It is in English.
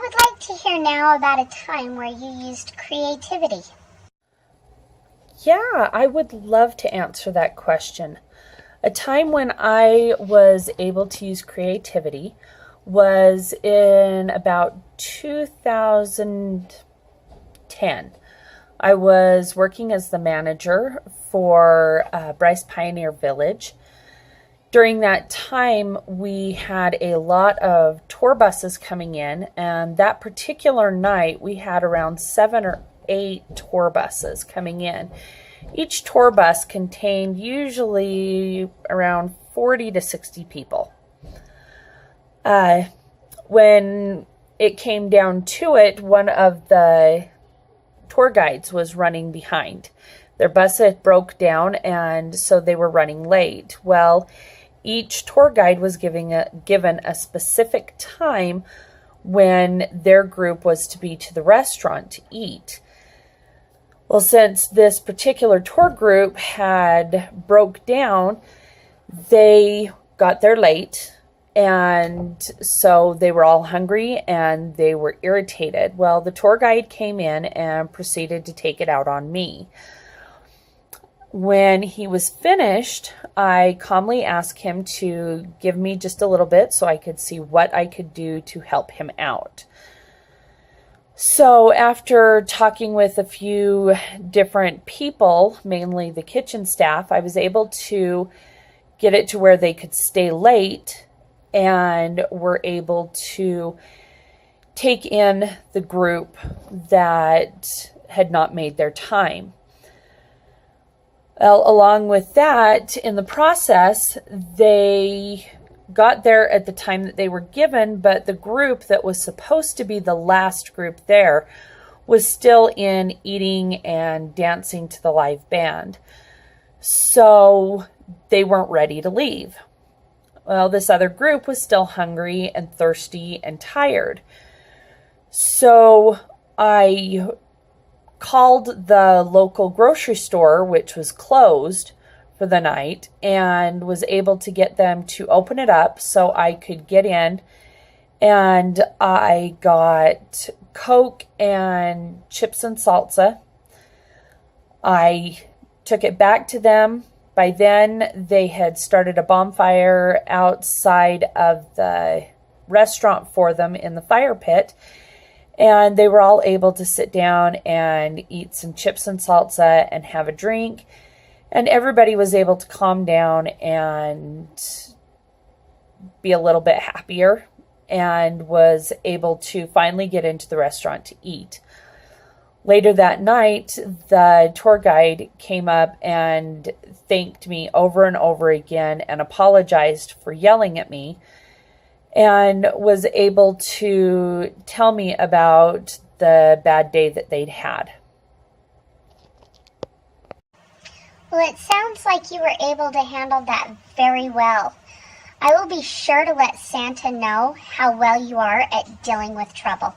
would like to hear now about a time where you used creativity. Yeah, I would love to answer that question. A time when I was able to use creativity was in about 2010. I was working as the manager for Bryce Pioneer Village. During that time, we had a lot of tour buses coming in, and that particular night, we had around 7 or 8 tour buses coming in. Each tour bus contained usually around 40 to 60 people. When it came down to it, one of the tour guides was running behind. Their bus had broke down, and so they were running late. Well, each tour guide was given a specific time when their group was to be to the restaurant to eat. Well, since this particular tour group had broke down, they got there late, and so they were all hungry and they were irritated. Well, the tour guide came in and proceeded to take it out on me. When he was finished, I calmly asked him to give me just a little bit so I could see what I could do to help him out. So after talking with a few different people, mainly the kitchen staff, I was able to get it to where they could stay late and were able to take in the group that had not made their time. Well, along with that, in the process, they got there at the time that they were given, but the group that was supposed to be the last group there was still in eating and dancing to the live band. So they weren't ready to leave. Well, this other group was still hungry and thirsty and tired. So I called the local grocery store, which was closed for the night, and was able to get them to open it up so I could get in. And I got Coke and chips and salsa. I took it back to them. By then, they had started a bonfire outside of the restaurant for them in the fire pit. And they were all able to sit down and eat some chips and salsa and have a drink. And everybody was able to calm down and be a little bit happier and was able to finally get into the restaurant to eat. Later that night, the tour guide came up and thanked me over and over again and apologized for yelling at me, and was able to tell me about the bad day that they'd had. Well, it sounds like you were able to handle that very well. I will be sure to let Santa know how well you are at dealing with trouble.